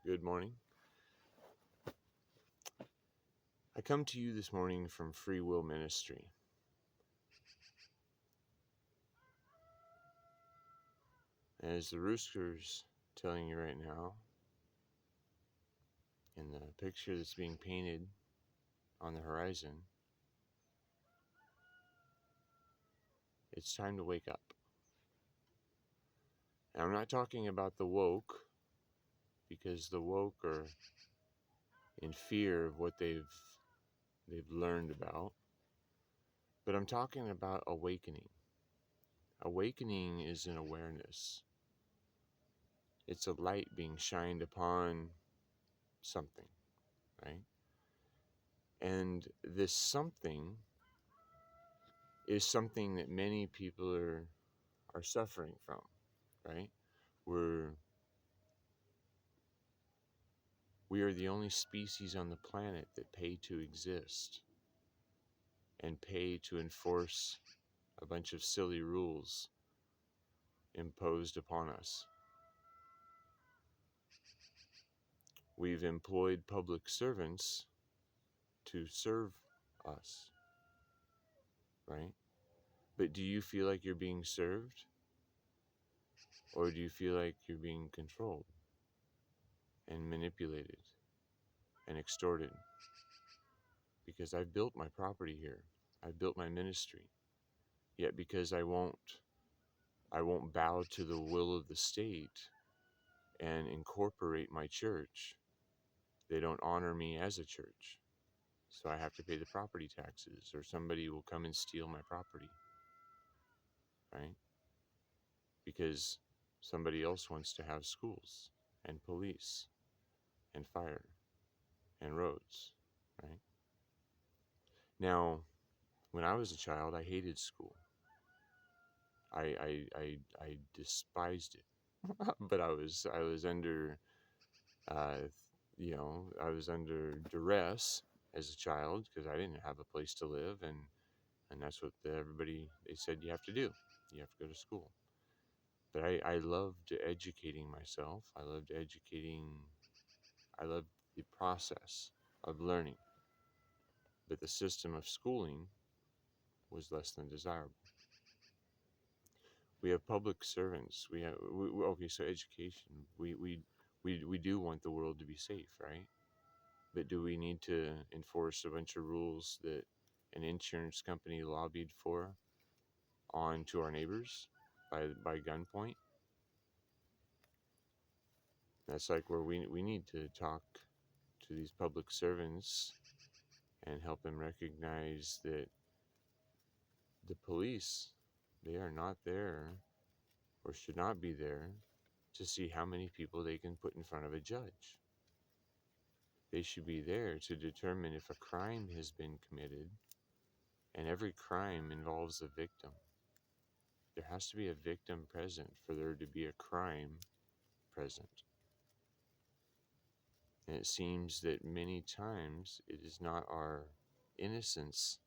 Good morning. I come to you this morning from Free Will Ministry. As the rooster's telling you right now, in the picture that's being painted on the horizon, it's time to wake up. And I'm not talking about the woke, because the woke are in fear of what they've learned about, but I'm talking about awakening. Awakening is an awareness. It's a light being shined upon something, right? And this something is something that many people are suffering from, right? We are the only species on the planet that pay to exist and pay to enforce a bunch of silly rules imposed upon us. We've employed public servants to serve us, right? But do you feel like you're being served? Or do you feel like you're being controlled and manipulated and extorted? Because I've built my property here. I've built my ministry. Yet because I won't bow to the will of the state and incorporate my church, they don't honor me as a church. So I have to pay the property taxes, or somebody will come and steal my property, right? Because somebody else wants to have schools and police and fire and roads, right? Now, when I was a child, I hated school. I despised it. But I was under uh, I was under duress as a child because I didn't have a place to live, and that's what they said you have to do. You have to go to school. But I loved educating myself. I loved the process of learning. But the system of schooling was less than desirable. We have public servants. Okay, so education. We do want the world to be safe, right? But do we need to enforce a bunch of rules that an insurance company lobbied for onto our neighbors by gunpoint? That's like where we need to talk to these public servants and help them recognize that the police, they are not there, or should not be there, to see how many people they can put in front of a judge. They should be there to determine if a crime has been committed, and every crime involves a victim. There has to be a victim present for there to be a crime present. And it seems that many times it is not our innocence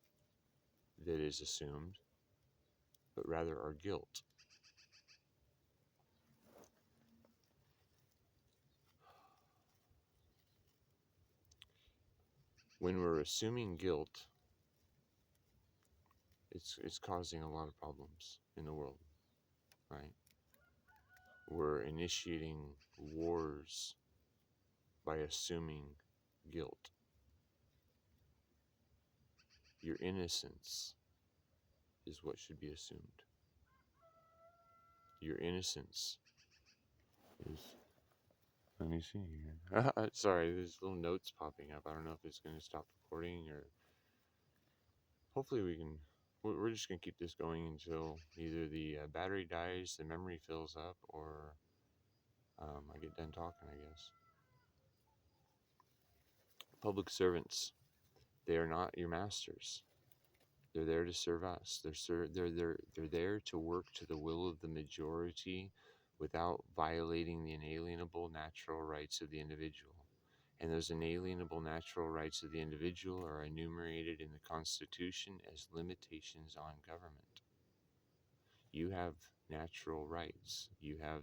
that is assumed, but rather our guilt. When we're assuming guilt, it's causing a lot of problems in the world, right? We're initiating wars by assuming guilt. Your innocence is what should be assumed. Your innocence is... Let me see here. Sorry, there's little notes popping up. I don't know if it's going to stop recording, or hopefully we can... We're just going to keep this going until either the battery dies, the memory fills up, or I get done talking, I guess. Public servants, they are not your masters. They're there to serve us. They're there to work to the will of the majority without violating the inalienable natural rights of the individual. And those inalienable natural rights of the individual are enumerated in the Constitution as limitations on government. You have natural rights. You have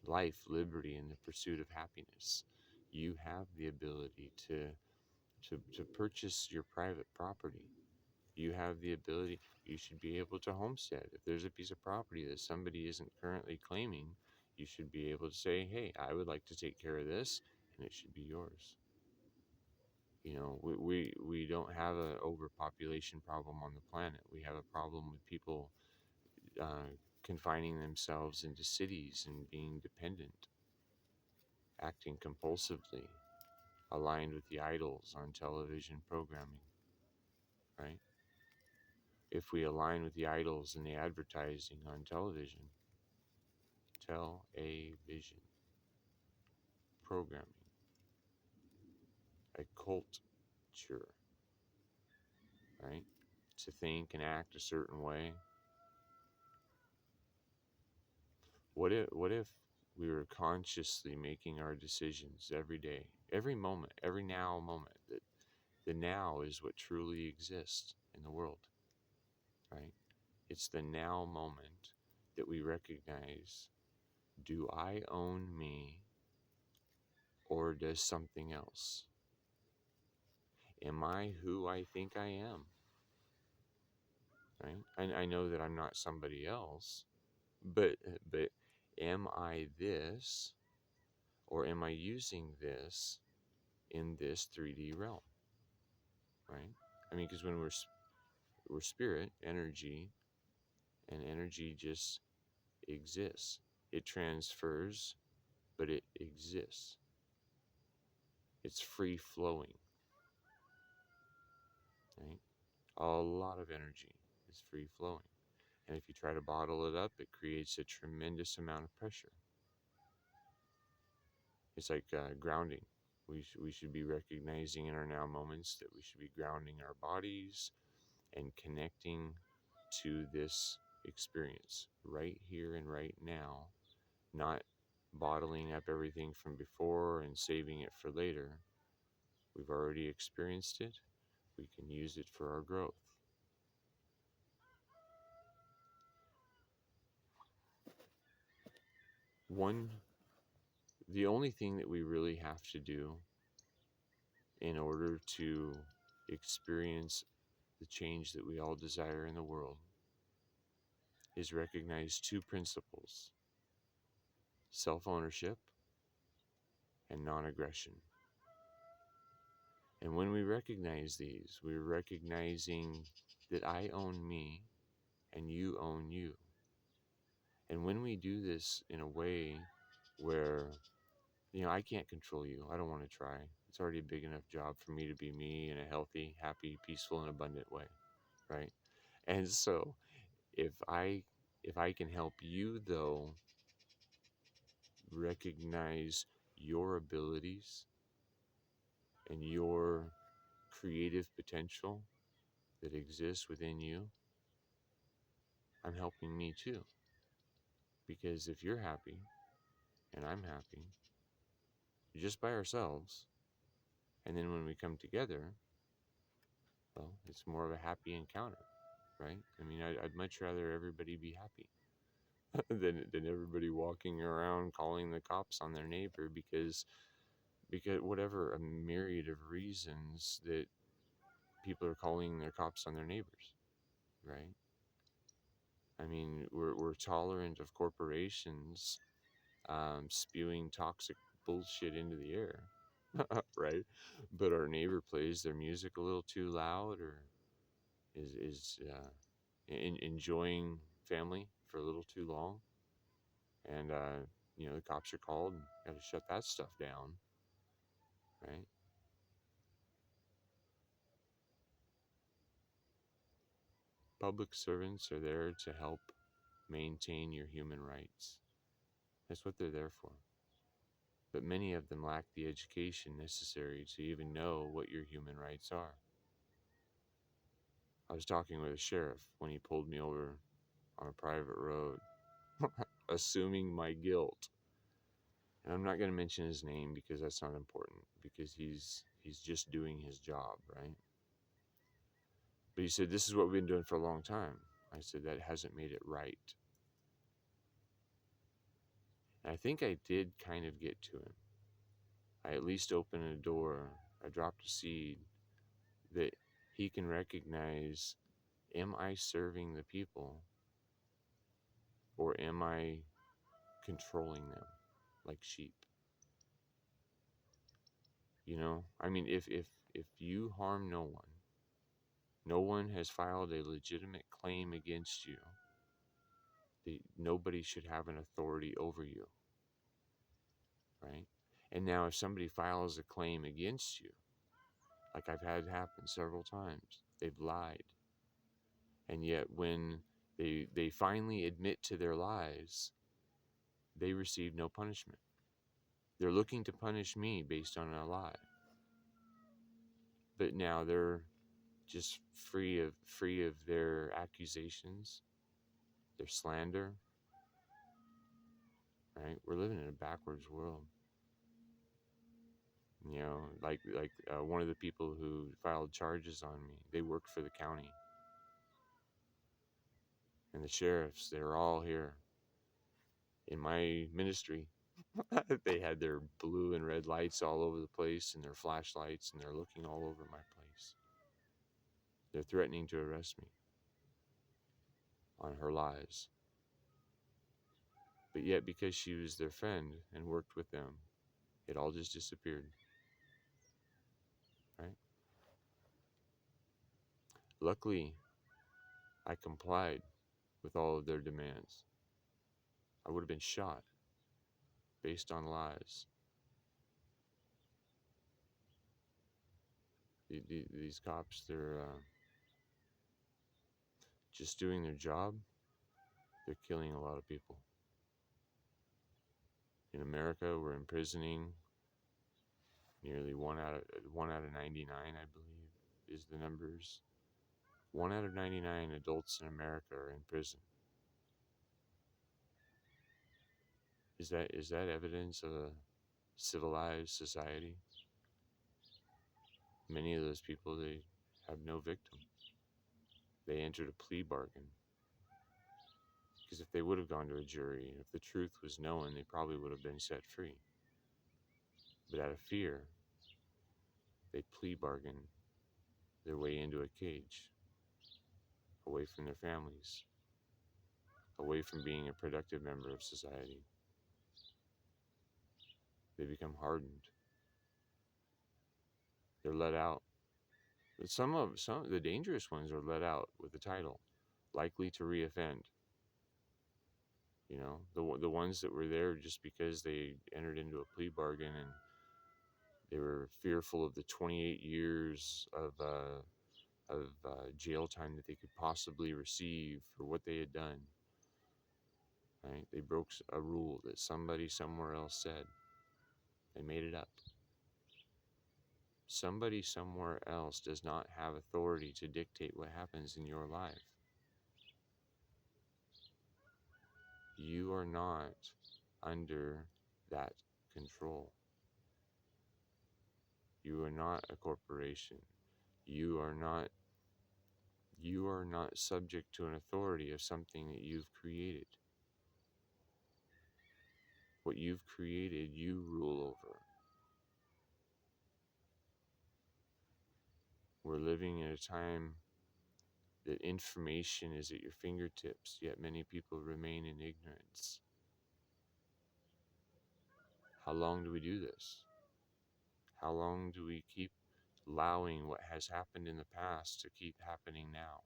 life, liberty, and the pursuit of happiness. You have the ability to purchase your private property. You have the ability, you should be able to homestead. If there's a piece of property that somebody isn't currently claiming, you should be able to say, hey, I would like to take care of this, and it should be yours. You know, we don't have an overpopulation problem on the planet. We have a problem with people confining themselves into cities and being dependent, acting compulsively, aligned with the idols on television programming, right? If we align with the idols and the advertising on television, tell-a-vision programming, a culture, right? To think and act a certain way. What if we were consciously making our decisions every day, every moment, every now moment, that the now is what truly exists in the world, right? It's the now moment that we recognize, do I own me or does something else? Am I who I think I am? Right? I know that I'm not somebody else, but am I this, or am I using this in this 3D realm? Right? I mean, because when we're spirit, energy, and energy just exists. It transfers, but it exists. It's free flowing. Right? A lot of energy is free flowing. And if you try to bottle it up, it creates a tremendous amount of pressure. It's like grounding. We should be recognizing in our now moments that we should be grounding our bodies and connecting to this experience right here and right now, not bottling up everything from before and saving it for later. We've already experienced it. We can use it for our growth. The only thing that we really have to do in order to experience the change that we all desire in the world is recognize two principles: self-ownership and non-aggression. And when we recognize these, we're recognizing that I own me and you own you. And when we do this in a way where, I can't control you, I don't want to try. It's already a big enough job for me to be me in a healthy, happy, peaceful, and abundant way, right? And so if I can help you, though, recognize your abilities and your creative potential that exists within you, I'm helping me too. Because if you're happy and I'm happy, just by ourselves, and then when we come together, well, it's more of a happy encounter, right? I mean, I'd much rather everybody be happy than everybody walking around calling the cops on their neighbor because whatever, a myriad of reasons that people are calling their cops on their neighbors, right? I mean, we're tolerant of corporations spewing toxic bullshit into the air, right? But our neighbor plays their music a little too loud, or is enjoying family for a little too long, and the cops are called and got to shut that stuff down, right? Public servants are there to help maintain your human rights. That's what they're there for. But many of them lack the education necessary to even know what your human rights are. I was talking with a sheriff when he pulled me over on a private road, assuming my guilt. And I'm not going to mention his name because that's not important, because he's just doing his job, right? But he said, this is what we've been doing for a long time. I said, that hasn't made it right. And I think I did kind of get to him. I at least open a door, I dropped a seed that he can recognize, am I serving the people or am I controlling them like sheep? You know, I mean, if you harm no one, no one has filed a legitimate claim against you, nobody should have an authority over you, right? And now if somebody files a claim against you, like I've had happen several times, they've lied. And yet when they finally admit to their lies, they receive no punishment. They're looking to punish me based on a lie. But now they're just free of their accusations, their slander, right? We're living in a backwards world. You know, one of the people who filed charges on me, they worked for the county. And the sheriffs, they're all here in my ministry. They had their blue and red lights all over the place and their flashlights, and they're looking all over my place. They're threatening to arrest me on her lies. But yet, because she was their friend and worked with them, it all just disappeared, right? Luckily, I complied with all of their demands. I would have been shot based on lies. These cops, they're just doing their job. They're killing a lot of people. In America, we're imprisoning nearly one out of 99, I believe, is the numbers. 1 out of 99 adults in America are in prison. Is that evidence of a civilized society? Many of those people, they have no victim. They entered a plea bargain. Because if they would have gone to a jury, and if the truth was known, they probably would have been set free. But out of fear, they plea bargain their way into a cage, away from their families, away from being a productive member of society. They become hardened. They're let out. But some of the dangerous ones are let out with the title, likely to reoffend. You know, the ones that were there just because they entered into a plea bargain and they were fearful of the 28 years of jail time that they could possibly receive for what they had done. Right? They broke a rule that somebody somewhere else said. They made it up. Somebody somewhere else does not have authority to dictate what happens in your life. You are not under that control. You are not a corporation. You are not subject to an authority of something that you've created. What you've created, you rule over. We're living in a time that information is at your fingertips, yet many people remain in ignorance. How long do we do this? How long do we keep allowing what has happened in the past to keep happening now?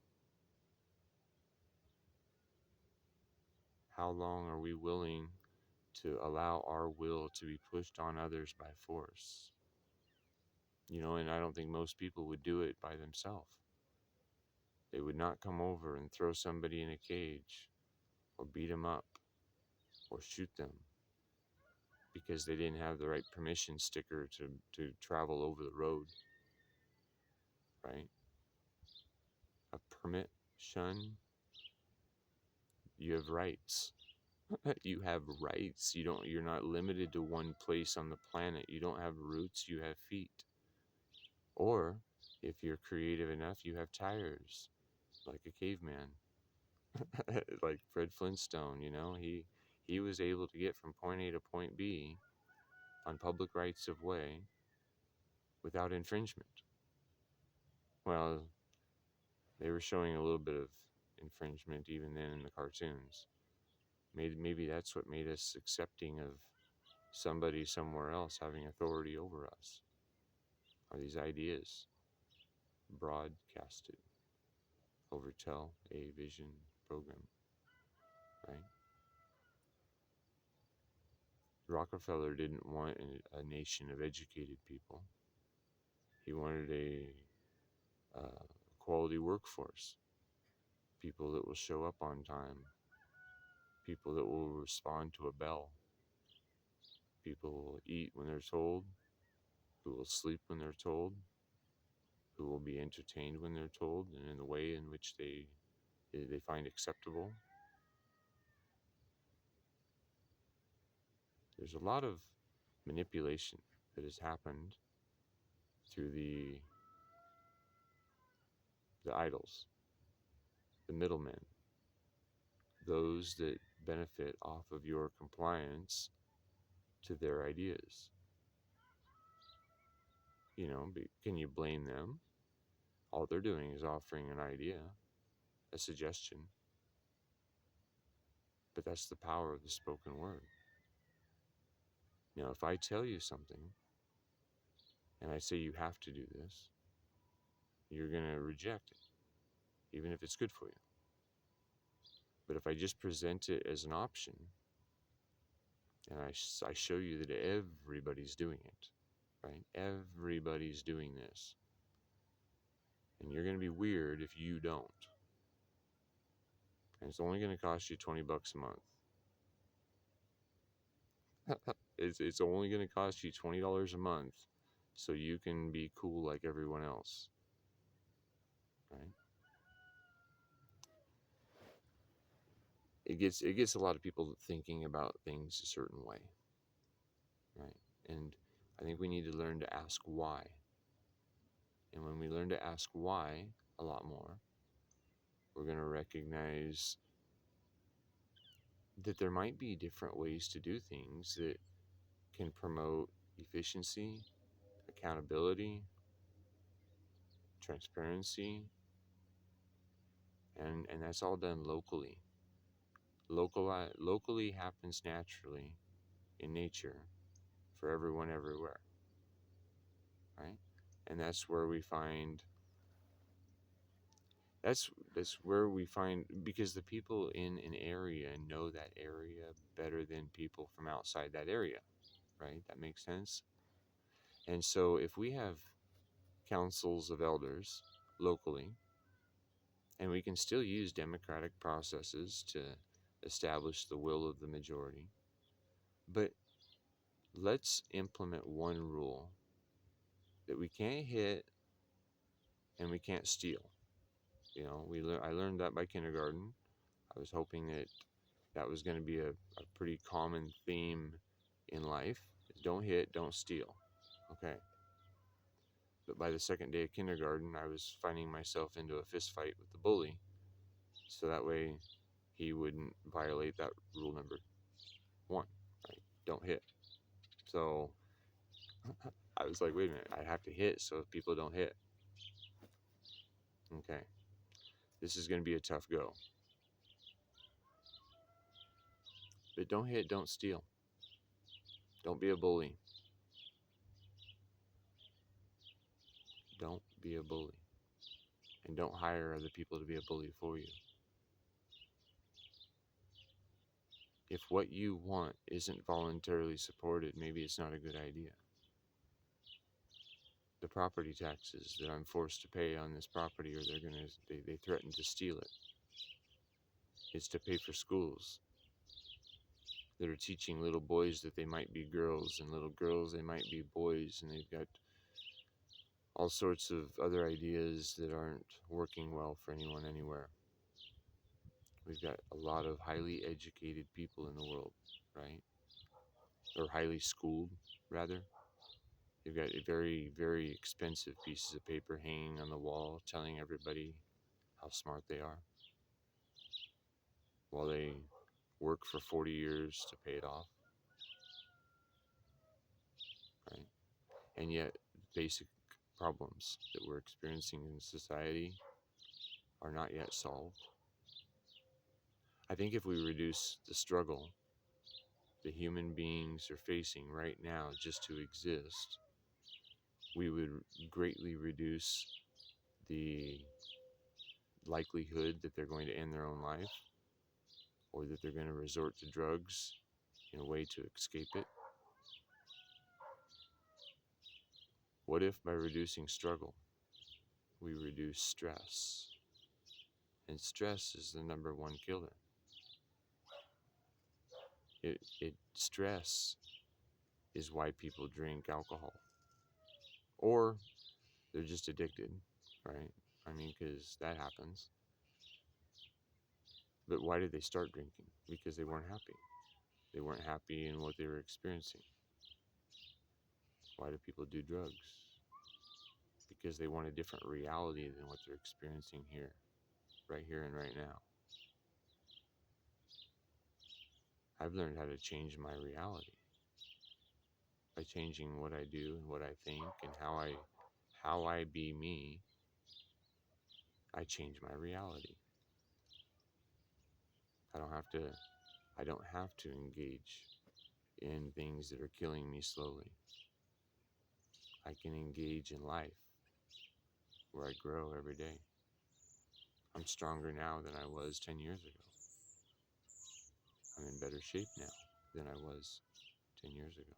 How long are we willing to allow our will to be pushed on others by force? You know, and I don't think most people would do it by themselves. They would not come over and throw somebody in a cage or beat them up or shoot them because they didn't have the right permission sticker to travel over the road, right? A permit, shun. You have rights. You have rights. You're not limited to one place on the planet. You don't have roots, you have feet. Or if you're creative enough, you have tires, like a caveman. Like Fred Flintstone, you know, he was able to get from point A to point B on public rights of way without infringement. Well, they were showing a little bit of infringement even then in the cartoons. Maybe that's what made us accepting of somebody somewhere else having authority over us, are these ideas broadcasted over television program, right? Rockefeller didn't want a nation of educated people. He wanted a quality workforce, people that will show up on time, people that will respond to a bell, people who will eat when they're told, who will sleep when they're told, who will be entertained when they're told, and in the way in which they find acceptable. There's a lot of manipulation that has happened through the idols, the middlemen, those that benefit off of your compliance to their ideas. Can you blame them? All they're doing is offering an idea, a suggestion. But that's the power of the spoken word. Now, if I tell you something and I say you have to do this, you're going to reject it, even if it's good for you. But if I just present it as an option and I show you that everybody's doing it, right? Everybody's doing this. And you're going to be weird if you don't. And it's only going to cost you $20 a month. It's only going to cost you $20 a month so you can be cool like everyone else, right? It gets a lot of people thinking about things a certain way, right? And I think we need to learn to ask why. And when we learn to ask why a lot more, we're going to recognize that there might be different ways to do things that can promote efficiency, accountability, transparency, and that's all done locally. Locally happens naturally in nature for everyone everywhere, right? And that's where we find because the people in an area know that area better than people from outside that area, right? That makes sense. And so if we have councils of elders locally, and we can still use democratic processes to establish the will of the majority, but let's implement one rule that we can't hit and we can't steal. I learned that by kindergarten. I was hoping that was going to be a pretty common theme in life. Don't hit, don't steal. Okay. But by the second day of kindergarten, I was finding myself into a fist fight with the bully. So that way he wouldn't violate that rule number 1, right? Don't hit. So I was like, wait a minute, I have to hit so people don't hit. Okay. This is going to be a tough go. But don't hit, don't steal. Don't be a bully. Don't be a bully. And don't hire other people to be a bully for you. If what you want isn't voluntarily supported, maybe it's not a good idea. The property taxes that I'm forced to pay on this property, or they threaten to steal it. It's to pay for schools that are teaching little boys that they might be girls, and little girls they might be boys, and they've got all sorts of other ideas that aren't working well for anyone anywhere. We've got a lot of highly educated people in the world, right? Or highly schooled, rather. They've got very, very expensive pieces of paper hanging on the wall telling everybody how smart they are, while they work for 40 years to pay it off. right? And yet, basic problems that we're experiencing in society are not yet solved. I think if we reduce the struggle that human beings are facing right now just to exist, we would greatly reduce the likelihood that they're going to end their own life or that they're going to resort to drugs in a way to escape it. What if by reducing struggle, we reduce stress? And stress is the number one killer. Stress is why people drink alcohol, or they're just addicted, right? I mean, because that happens. But why did they start drinking? Because they weren't happy. They weren't happy in what they were experiencing. Why do people do drugs? Because they want a different reality than what they're experiencing here and right now. I've learned how to change my reality by changing what I do and what I think and how I be me. I change my reality. I don't have to engage in things that are killing me slowly. I can engage in life where I grow every day. I'm stronger now than I was 10 years ago. I'm in better shape now than I was 10 years ago.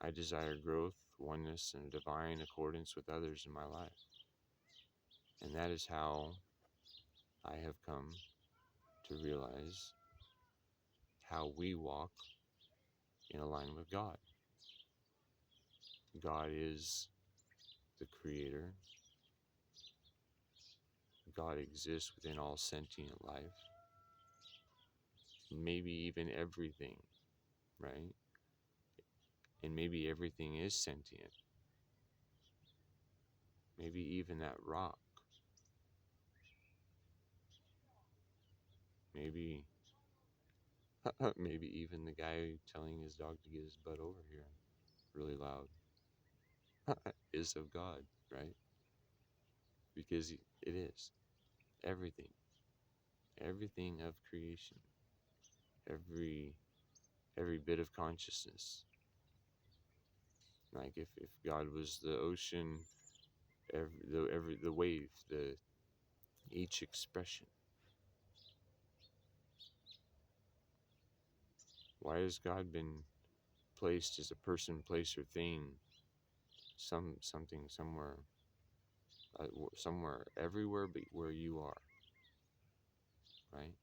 I desire growth, oneness, and a divine accordance with others in my life. And that is how I have come to realize how we walk in alignment with God. God is the creator. God exists within all sentient life. Maybe even everything, right? And maybe everything is sentient. Maybe even that rock. Maybe maybe even the guy telling his dog to get his butt over here really loud is of God, right? Because it is. Everything of creation, every bit of consciousness. Like if God was the ocean, the wave, each expression. Why has God been placed as a person, place, or thing, something, somewhere, everywhere but where you are, right?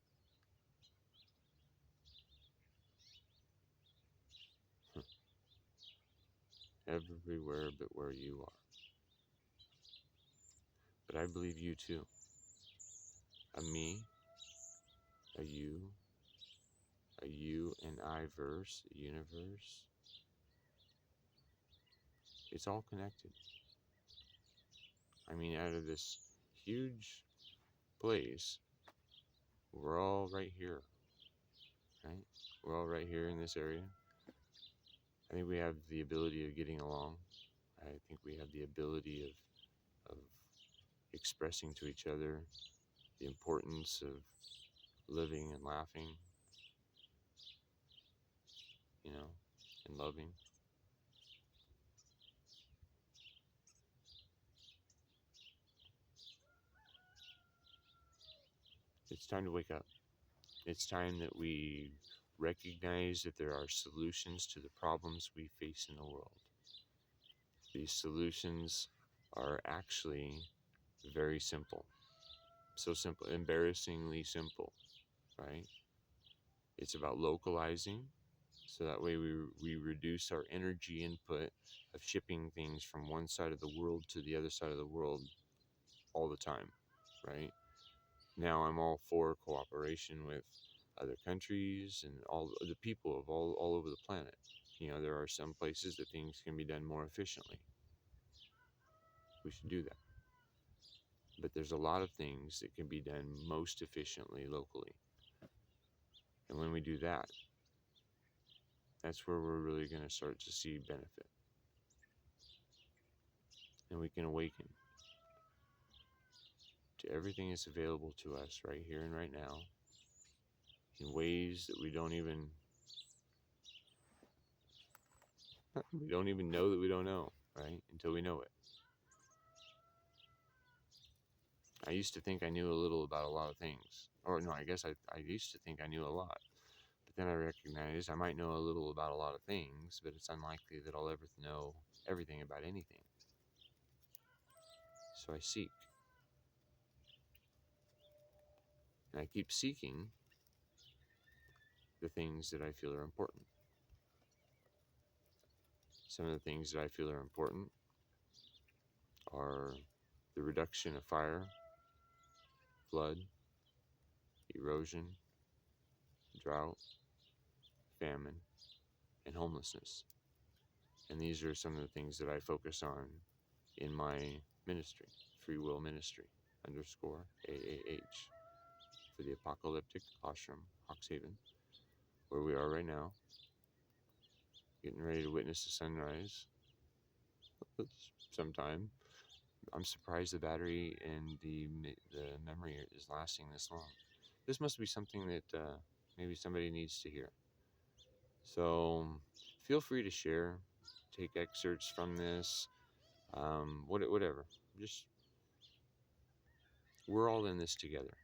Everywhere but where you are. But I believe you too. A me, a you and I verse, a universe. It's all connected. I mean, out of this huge place, we're all right here, right? We're all right here in this area. I think we have the ability of getting along. I think we have the ability of expressing to each other the importance of living and laughing, and loving. It's time to wake up. It's time that we recognize that there are solutions to the problems we face in the world. These solutions are actually very simple. So simple, embarrassingly simple, right? It's about localizing, so that way we reduce our energy input of shipping things from one side of the world to the other side of the world all the time, right? Now I'm all for cooperation with other countries and all the people of all over the planet. There are some places that things can be done more efficiently. We should do that. But there's a lot of things that can be done most efficiently locally. And when we do that, That's where we're really going to start to see benefit. And we can awaken to everything that's available to us right here and right now in ways that we don't even know that we don't know, right? Until we know it. I used to think I knew a little about a lot of things. Or no, I guess I used to think I knew a lot. But then I recognized I might know a little about a lot of things, but it's unlikely that I'll ever know everything about anything. So I seek. And I keep seeking the things that I feel are important. Some of the things that I feel are important are the reduction of fire, flood, erosion, drought, famine, and homelessness. And these are some of the things that I focus on in my ministry, Free Will Ministry _AAH, for the Apocalyptic Ashram, Hawkshaven, where we are right now, getting ready to witness the sunrise sometime. I'm surprised the battery and the memory is lasting this long. This must be something that maybe somebody needs to hear. So feel free to share, take excerpts from this, whatever. Just, we're all in this together.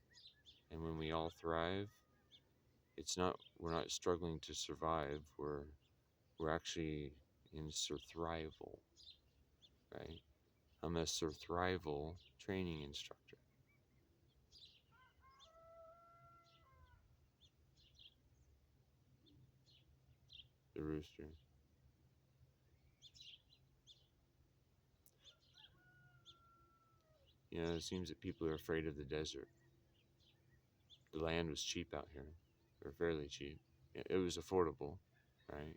And when we all thrive, we're not struggling to survive. We're actually in surthrival, right? I'm a surthrival training instructor. The rooster. You know, it seems that people are afraid of the desert. The land was cheap out here, or fairly cheap. It was affordable, right?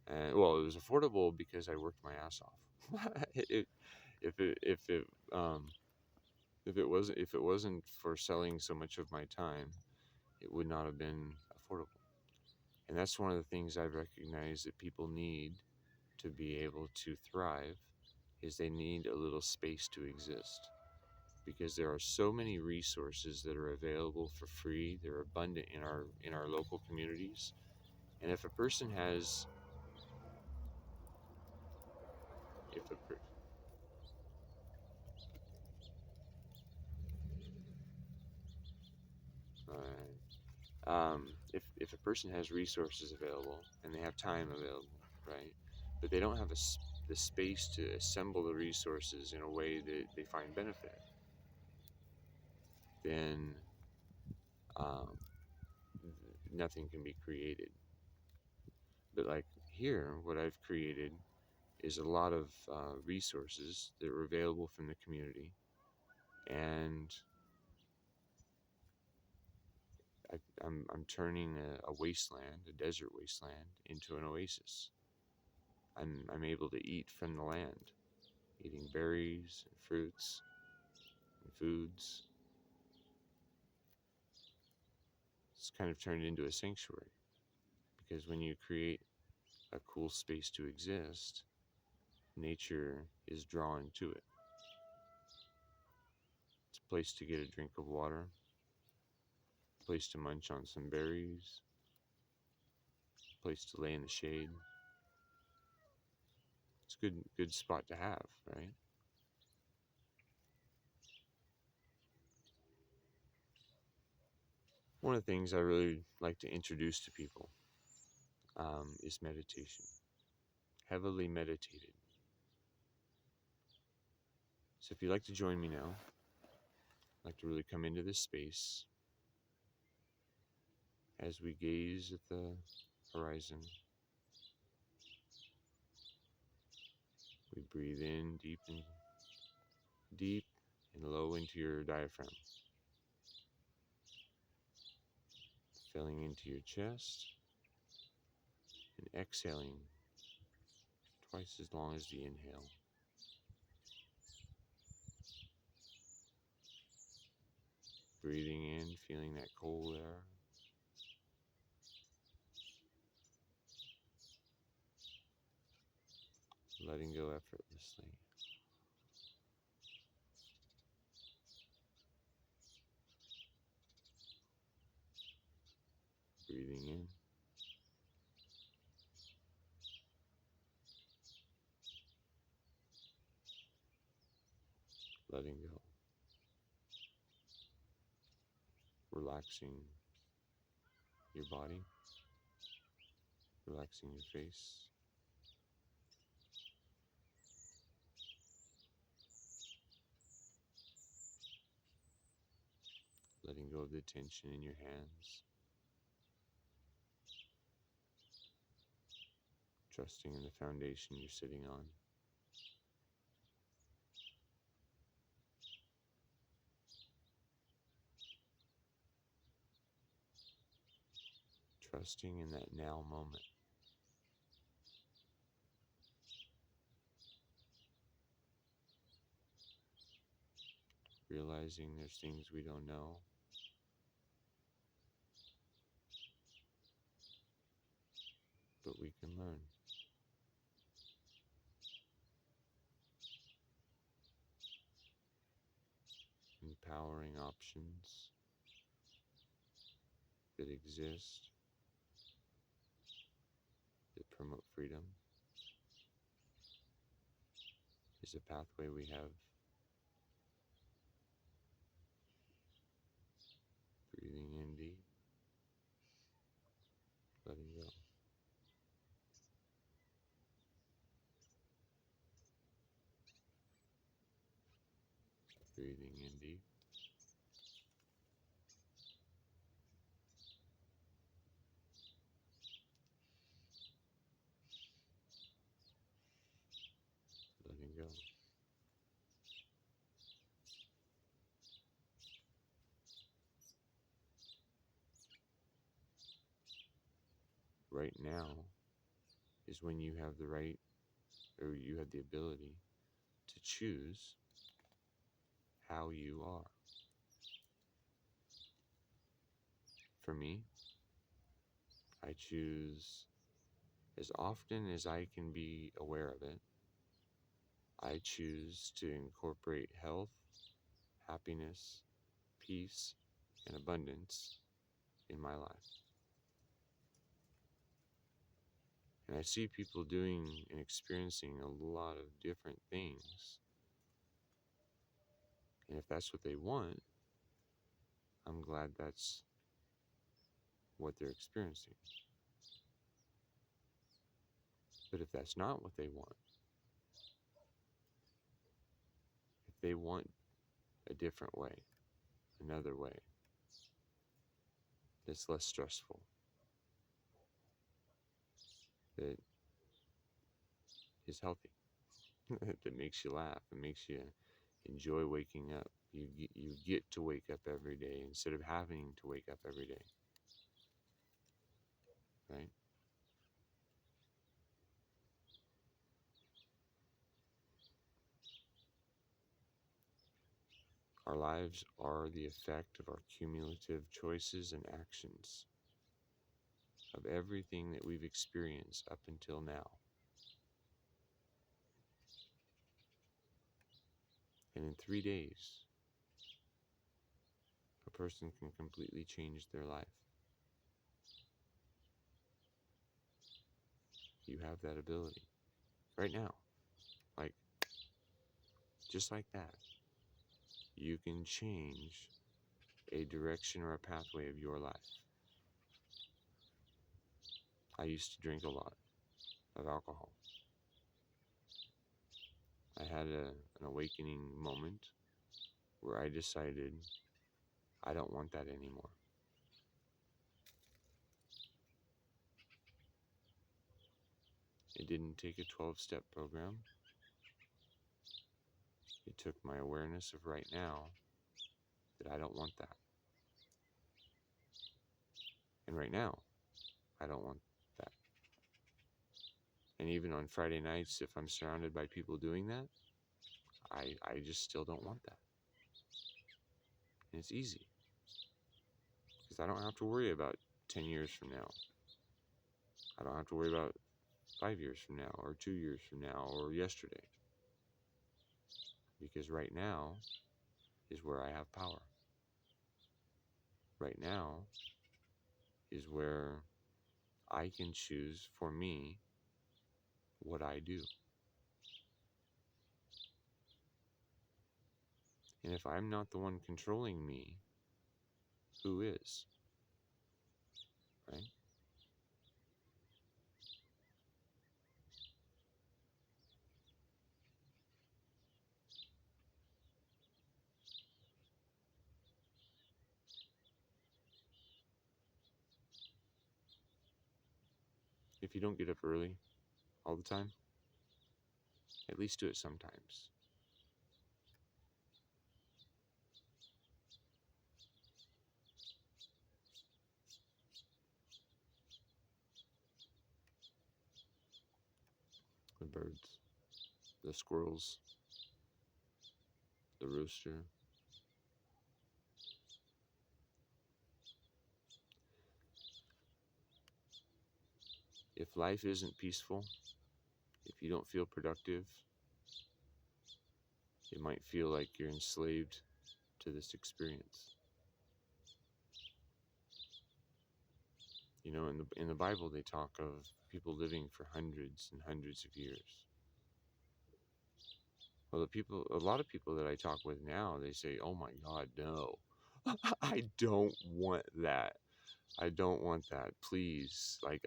And well, it was affordable because I worked my ass off. If it wasn't for selling so much of my time, it would not have been affordable. And that's one of the things I've recognized that people need to be able to thrive, is they need a little space to exist. Because there are so many resources that are available for free. They're abundant in our local communities. And if a person has if a per, if a person has resources available and they have time available, right? But they don't have the space to assemble the resources in a way that they find benefit, then um, nothing can be created. But like here, what I've created is a lot of resources that are available from the community, and I'm turning a wasteland, a desert wasteland, into an oasis. I'm able to eat from the land, eating berries and fruits and foods. It's kind of turned into a sanctuary, because when you create a cool space to exist, nature is drawn to it. It's a place to get a drink of water, a place to munch on some berries, a place to lay in the shade. It's a good spot to have, right? One of the things I really like to introduce to people is meditation. Heavily meditated. So if you'd like to join me now, I'd like to really come into this space as we gaze at the horizon. We breathe in deep and low into your diaphragm, filling into your chest and exhaling twice as long as the inhale. Breathing in, feeling that cold air. letting go effortlessly. Breathing in, letting go. Relaxing your body, relaxing your face, letting go of the tension in your hands, trusting in the foundation you're sitting on. Trusting in that now moment. Realizing there's things we don't know, but we can learn. Empowering options that exist, that promote freedom, is a pathway we have. Breathing in deep, letting go. Breathing in deep, letting go. Right now is when you have the right, or you have the ability to choose how you are. For me, I choose, as often as I can be aware of it, I choose to incorporate health, happiness, peace, and abundance in my life. And I see people doing and experiencing a lot of different things. And if that's what they want, I'm glad that's what they're experiencing. But if that's not what they want, if they want a different way, another way that's less stressful, that is healthy, that makes you laugh, and makes you enjoy waking up. You get to wake up every day instead of having to wake up every day, right? Our lives are the effect of our cumulative choices and actions, of everything that we've experienced up until now. And in 3 days, a person can completely change their life. You have that ability right now. Like, just like that. You can change a direction or a pathway of your life. I used to drink a lot of alcohol. I had an awakening moment where I decided I don't want that anymore. It didn't take a 12-step program. It took my awareness of right now that I don't want that. And right now, I don't want that. And even on Friday nights, if I'm surrounded by people doing that, I just still don't want that. And it's easy, because I don't have to worry about 10 years from now. I don't have to worry about 5 years from now, or 2 years from now, or yesterday. Because right now is where I have power. Right now is where I can choose for me what I do. And if I'm not the one controlling me, who is? Right? If you don't get up early all the time, at least do it sometimes. The birds, the squirrels, the rooster. If life isn't peaceful, if you don't feel productive, it might feel like you're enslaved to this experience. You know, in the Bible, they talk of people living for hundreds and hundreds of years. Well, a lot of people that I talk with now, they say, "Oh my God, no, I don't want that. I don't want that. Please, like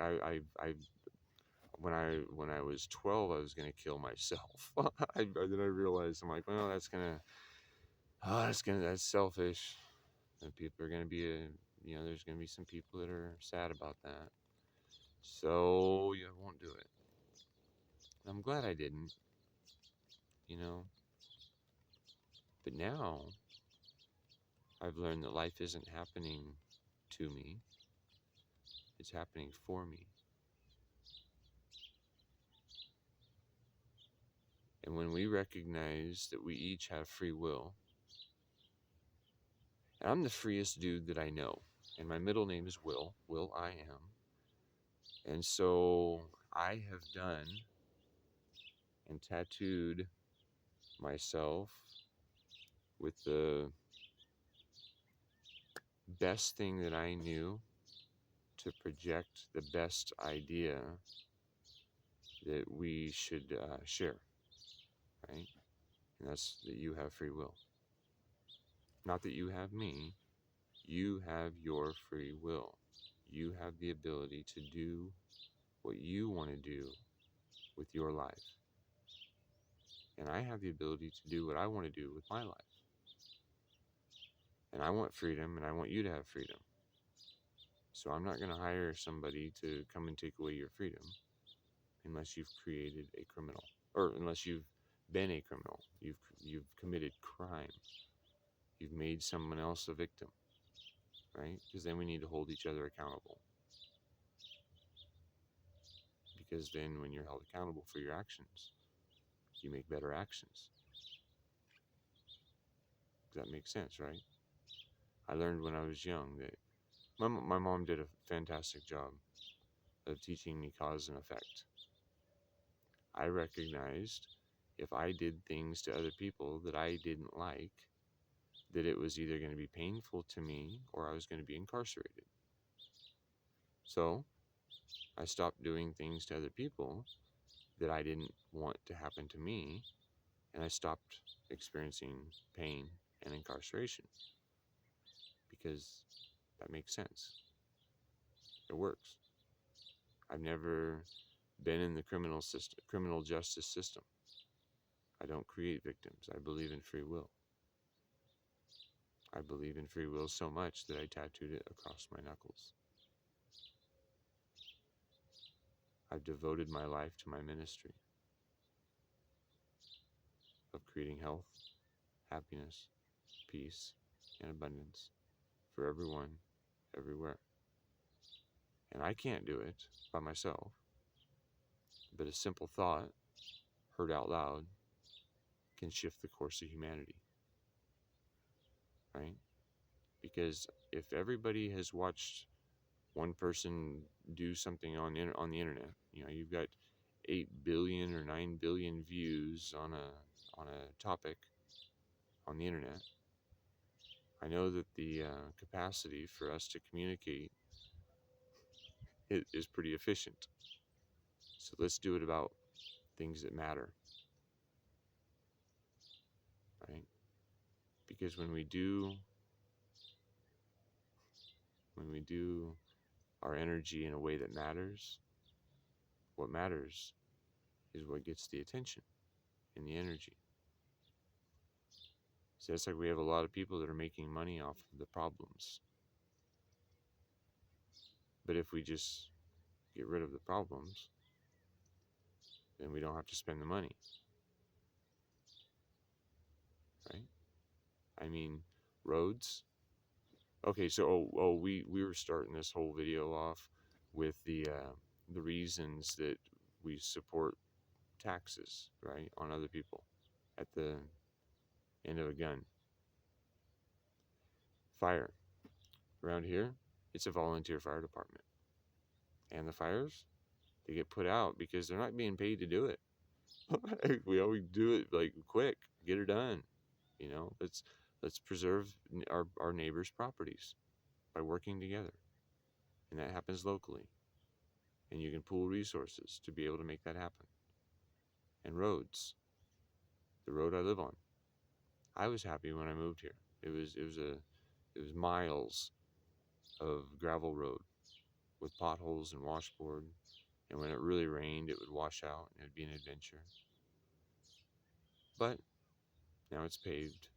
when I was 12, I was gonna kill myself. Then I realized I'm like, well, that's selfish. And people are gonna be there's gonna be some people that are sad about that. So yeah, I won't do it. I'm glad I didn't, you know. But now I've learned that life isn't happening to me; it's happening for me. And when we recognize that we each have free will, and I'm the freest dude that I know, and my middle name is Will. Will I am. And so I have done and tattooed myself with the best thing that I knew to project the best idea that we should share, right? And that's that you have free will. Not that you have me, you have your free will. You have the ability to do what you want to do with your life. And I have the ability to do what I want to do with my life. And I want freedom, and I want you to have freedom. So I'm not going to hire somebody to come and take away your freedom unless you've created a criminal, or unless you've been a criminal. You've committed crime. You've made someone else a victim, right? Because then we need to hold each other accountable. Because then when you're held accountable for your actions, you make better actions. Does that make sense, right? I learned when I was young that my mom did a fantastic job of teaching me cause and effect. I recognized if I did things to other people that I didn't like, that it was either going to be painful to me or I was going to be incarcerated. So I stopped doing things to other people that I didn't want to happen to me, and I stopped experiencing pain and incarceration because that makes sense. It works. I've never been in the criminal justice system. I don't create victims. I believe in free will. I believe in free will so much that I tattooed it across my knuckles. I've devoted my life to my ministry of creating health, happiness, peace, and abundance for everyone, everywhere. And I can't do it by myself, but a simple thought, heard out loud, can shift the course of humanity, right? Because if everybody has watched one person do something on the internet, you've got 8 billion or 9 billion views on a topic on the internet. I know that the capacity for us to communicate is pretty efficient. So let's do it about things that matter, right? Because when we do our energy in a way that matters, what matters is what gets the attention and the energy. So it's like we have a lot of people that are making money off of the problems. But if we just get rid of the problems, then we don't have to spend the money, right? I mean, roads. Okay, so we were starting this whole video off with the reasons that we support taxes, right, on other people at the end of a gun. Fire. Around here, it's a volunteer fire department. And the fires, they get put out because they're not being paid to do it. We always do it like quick, get it done. You know, let's preserve our neighbors' properties by working together. And that happens locally. And you can pool resources to be able to make that happen. And roads. The road I live on. I was happy when I moved here. It was miles of gravel road with potholes and washboard. And when it really rained, it would wash out and it'd be an adventure. But now it's paved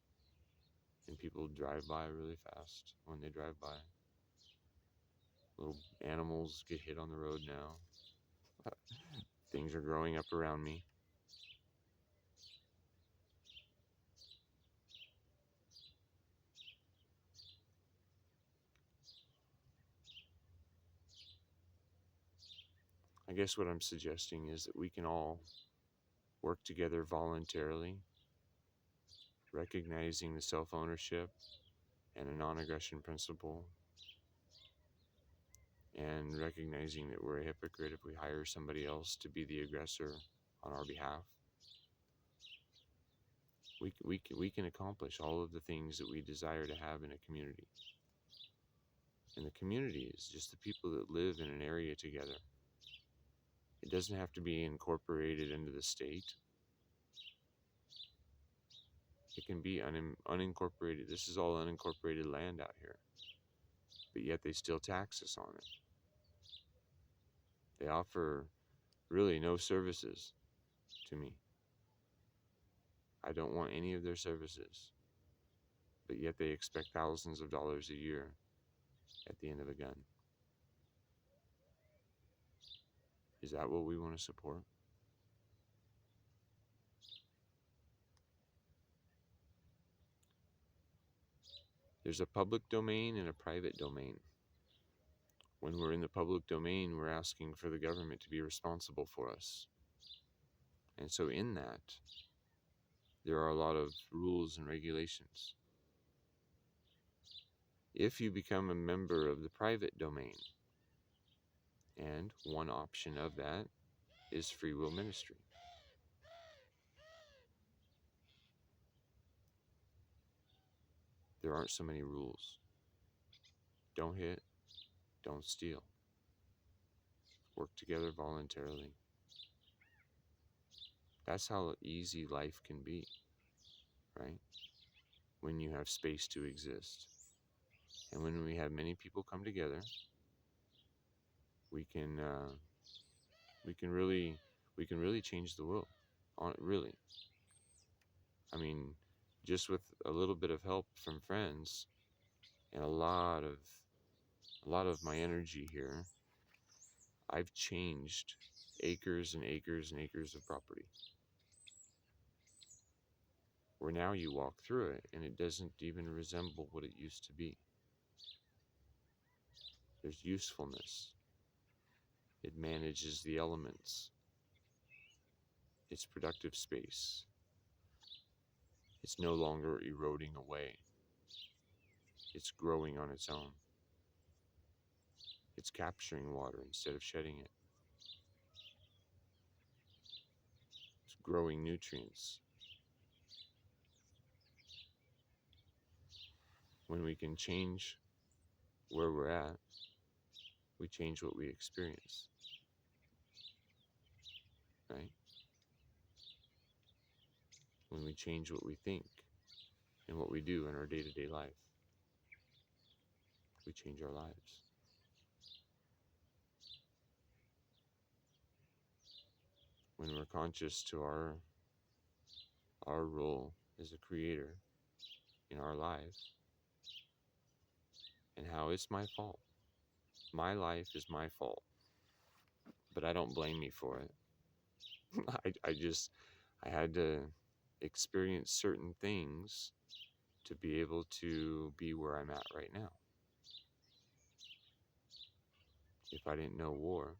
and people drive by really fast when they drive by. Little animals get hit on the road now. Things are growing up around me. I guess what I'm suggesting is that we can all work together voluntarily, recognizing the self-ownership and a non-aggression principle, and recognizing that we're a hypocrite if we hire somebody else to be the aggressor on our behalf. We can accomplish all of the things that we desire to have in a community. And the community is just the people that live in an area together. It doesn't have to be incorporated into the state. It can be unincorporated. This is all unincorporated land out here. But yet they still tax us on it. They offer really no services to me. I don't want any of their services. But yet they expect thousands of dollars a year at the end of a gun. Is that what we want to support? There's a public domain and a private domain. When we're in the public domain, we're asking for the government to be responsible for us. And so in that, there are a lot of rules and regulations. If you become a member of the private domain, and one option of that is free will ministry. There aren't so many rules. Don't hit, don't steal. Work together voluntarily. That's how easy life can be, right? When you have space to exist. And when we have many people come together, we can really change the world. Really. I mean, just with a little bit of help from friends and a lot of my energy here, I've changed acres and acres and acres of property. Where now you walk through it and it doesn't even resemble what it used to be. There's usefulness. It manages the elements. It's productive space. It's no longer eroding away. It's growing on its own. It's capturing water instead of shedding it. growing nutrients. When we can change where we're at, we change what we experience, right? When we change what we think and what we do in our day-to-day life, we change our lives. When we're conscious to our role as a creator in our lives and how it's my fault. My life is my fault, but I don't blame me for it. I had to experience certain things to be able to be where I'm at right now. If I didn't know war,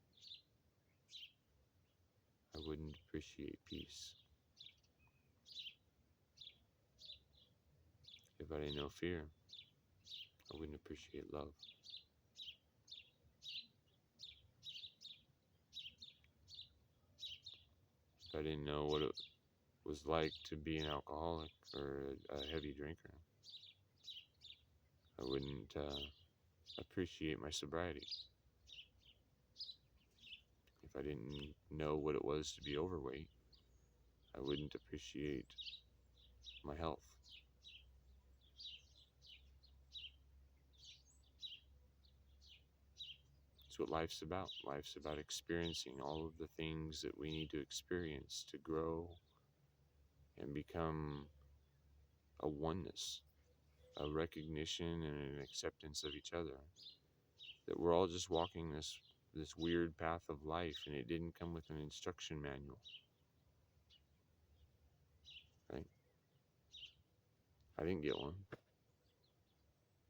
I wouldn't appreciate peace. If I didn't know fear, I wouldn't appreciate love. If I didn't know what it was like to be an alcoholic or a heavy drinker, I wouldn't appreciate my sobriety. If I didn't know what it was to be overweight, I wouldn't appreciate my health. That's what life's about. Life's about experiencing all of the things that we need to experience to grow and become a oneness, a recognition and an acceptance of each other. That we're all just walking this weird path of life, and it didn't come with an instruction manual. Right? I didn't get one.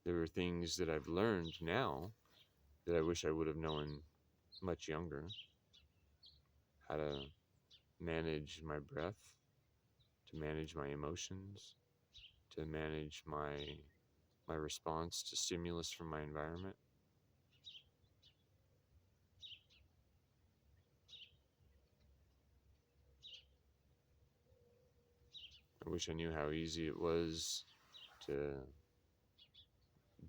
There are things that I've learned now that I wish I would have known much younger. How to manage my breath, to manage my emotions, to manage my response to stimulus from my environment. I wish I knew how easy it was to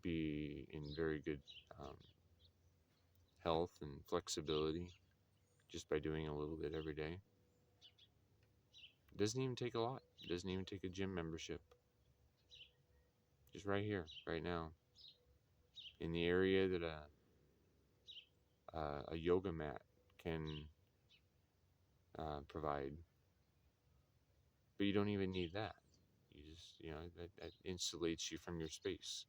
be in very good health and flexibility just by doing a little bit every day. It doesn't even take a lot. It doesn't even take a gym membership. Just right here, right now, in the area that a yoga mat can provide. But you don't even need that. You just, that insulates you from your space.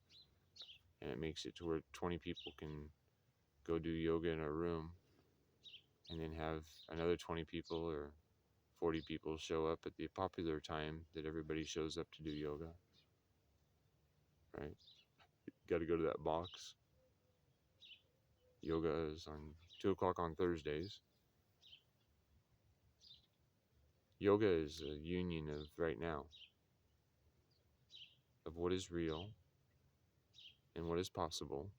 And it makes it to where 20 people can go do yoga in a room and then have another 20 people or 40 people show up at the popular time that everybody shows up to do yoga. Right? Got to go to that box. Yoga is on 2 o'clock on Thursdays. Yoga is a union of right now, of what is real and what is possible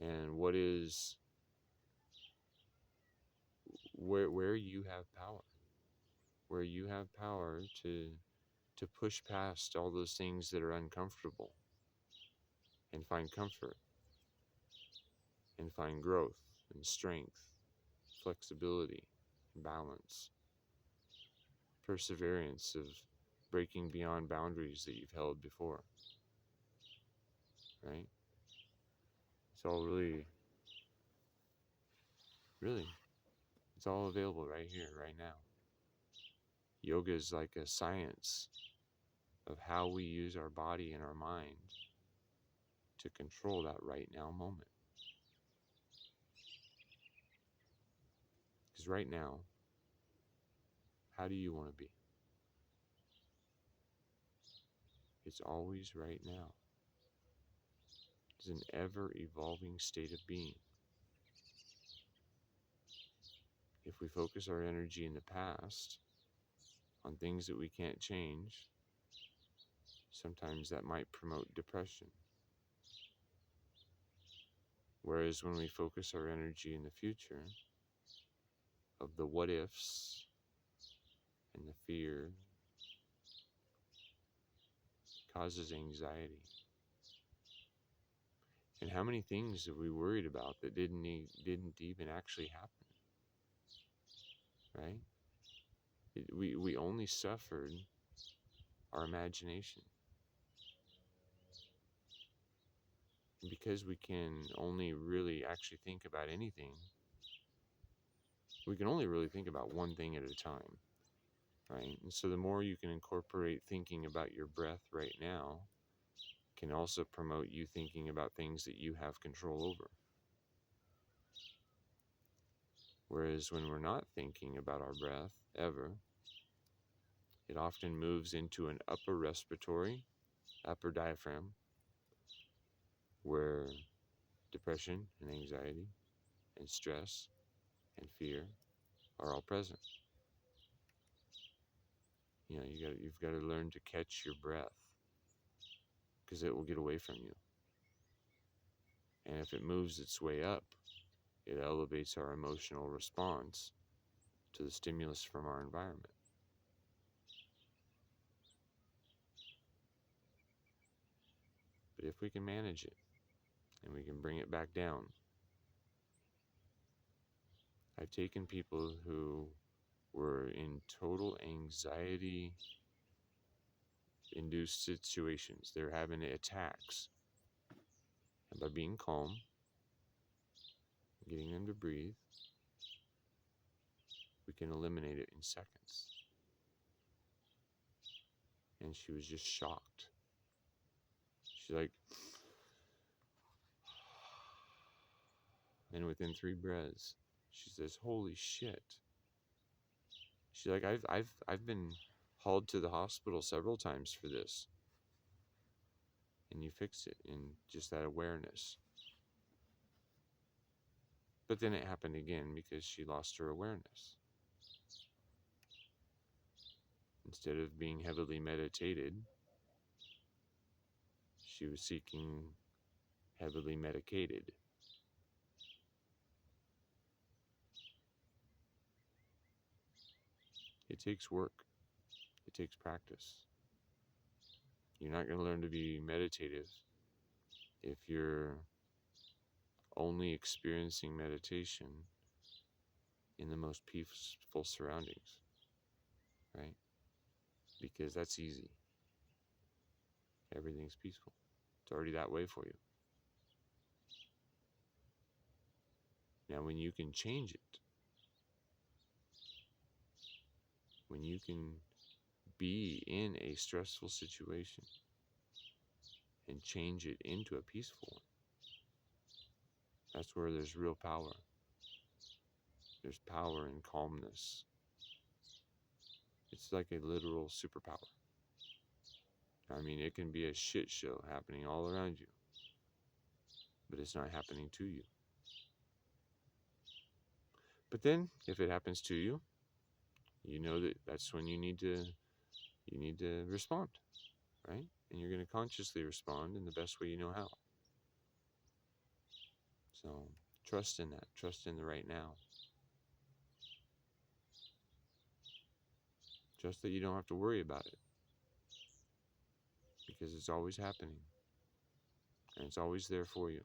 and what is where you have power, where you have power to push past all those things that are uncomfortable and find comfort and find growth and strength, flexibility, balance, perseverance of breaking beyond boundaries that you've held before, right? It's all really, it's all available right here, right now. Yoga is like a science of how we use our body and our mind to control that right now moment. Because right now, how do you want to be? It's always right now. It's an ever-evolving state of being. If we focus our energy in the past on things that we can't change, sometimes that might promote depression. Whereas when we focus our energy in the future of the what ifs and the fear causes anxiety. And how many things have we worried about that didn't even actually happen, right? We only suffered our imagination. Because we can only really actually think about anything, we can only really think about one thing at a time, right? And so the more you can incorporate thinking about your breath right now, can also promote you thinking about things that you have control over. Whereas when we're not thinking about our breath ever, it often moves into an upper respiratory, upper diaphragm, where depression and anxiety and stress and fear are all present. You know, you've got to learn to catch your breath, because it will get away from you. And if it moves its way up, it elevates our emotional response to the stimulus from our environment. But if we can manage it and we can bring it back down, I've taken people who were in total anxiety induced situations. They're having attacks. And by being calm, getting them to breathe, we can eliminate it in seconds. And she was just shocked. She's like, and within 3 breaths, she says, "Holy shit." She's like, I've been hauled to the hospital several times for this. And you fix it in just that awareness. But then it happened again because she lost her awareness. Instead of being heavily meditated, she was seeking heavily medicated. It takes work. It takes practice. You're not going to learn to be meditative if you're only experiencing meditation in the most peaceful surroundings, right? Because that's easy. Everything's peaceful. It's already that way for you. Now, when you can change it, when you can be in a stressful situation and change it into a peaceful one, that's where there's real power. There's power in calmness. It's like a literal superpower. I mean, it can be a shit show happening all around you, but it's not happening to you. But then, if it happens to you, you know that that's when you need to respond, right? And you're going to consciously respond in the best way you know how. So trust in that. Trust in the right now. Trust that you don't have to worry about it, because it's always happening, and it's always there for you.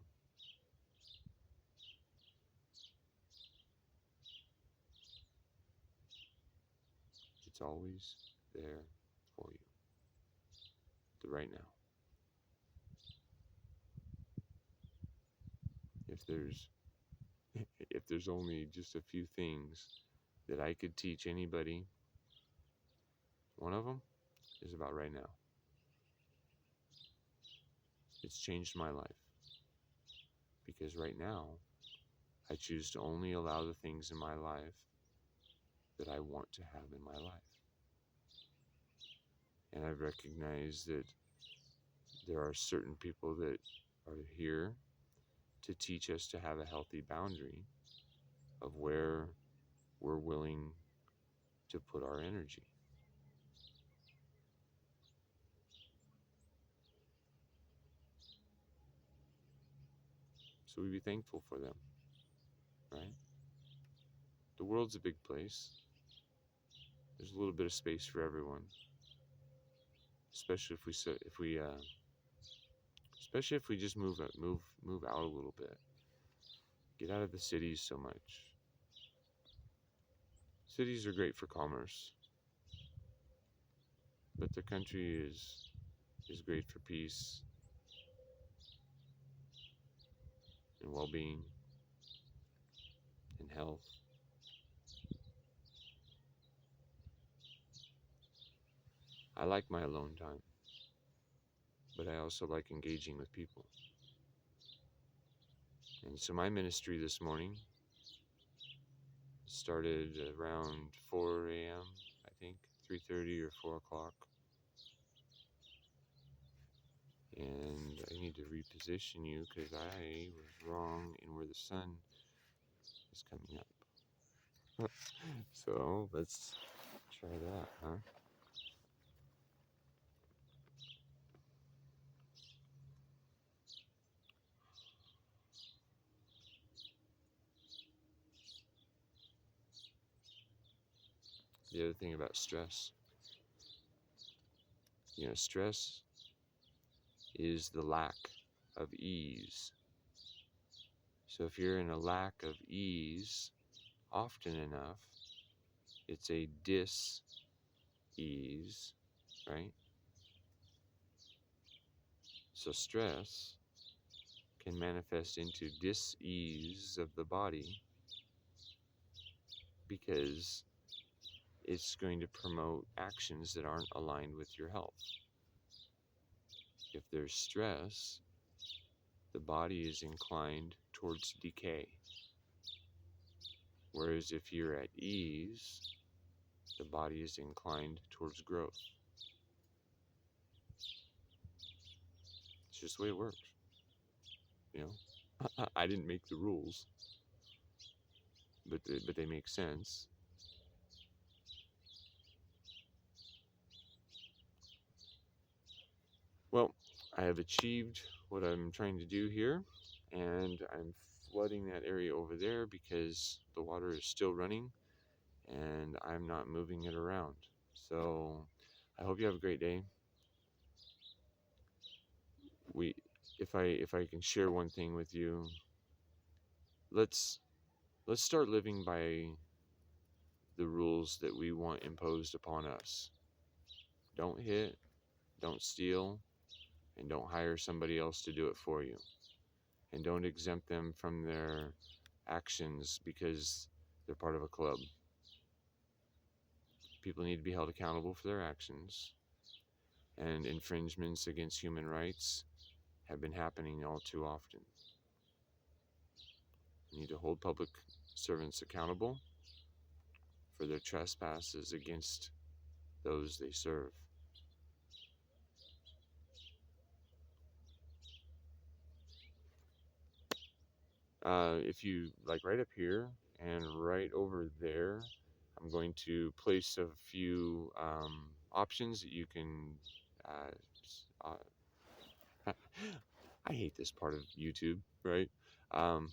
It's always there for you. The right now. If there's only just a few things that I could teach anybody, one of them is about right now. It's changed my life, because right now I choose to only allow the things in my life that I want to have in my life. And I've recognized that there are certain people that are here to teach us to have a healthy boundary of where we're willing to put our energy. So we be thankful for them, right? The world's a big place. There's a little bit of space for everyone, especially especially if we just move out a little bit. Get out of the cities so much. Cities are great for commerce, but the country is great for peace and well-being and health. I like my alone time, but I also like engaging with people. And so my ministry this morning started around 4 a.m., I think, 3:30 or 4 o'clock. And I need to reposition you because I was wrong in where the sun is coming up. So let's try that, huh? The other thing about stress, stress is the lack of ease. So if you're in a lack of ease often enough, it's a dis-ease, right? So stress can manifest into dis-ease of the body because it's going to promote actions that aren't aligned with your health. If there's stress, the body is inclined towards decay. Whereas if you're at ease, the body is inclined towards growth. It's just the way it works. I didn't make the rules, but they make sense. Well, I have achieved what I'm trying to do here, and I'm flooding that area over there because the water is still running and I'm not moving it around. So I hope you have a great day. If I can share one thing with you, let's start living by the rules that we want imposed upon us. Don't hit, don't steal, and don't hire somebody else to do it for you. And don't exempt them from their actions because they're part of a club. People need to be held accountable for their actions, and infringements against human rights have been happening all too often. We need to hold public servants accountable for their trespasses against those they serve. If you like, right up here and right over there, I'm going to place a few options that you can I hate this part of YouTube, right?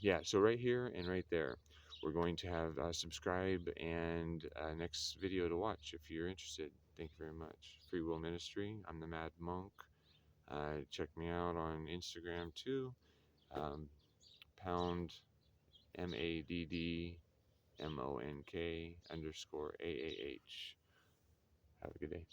Yeah, so right here and right there, we're going to have subscribe and next video to watch if you're interested. Thank you very much. Free Will Ministry. I'm the Mad Monk. Check me out on Instagram too. Pound MADDMONK _AAH. Have a good day.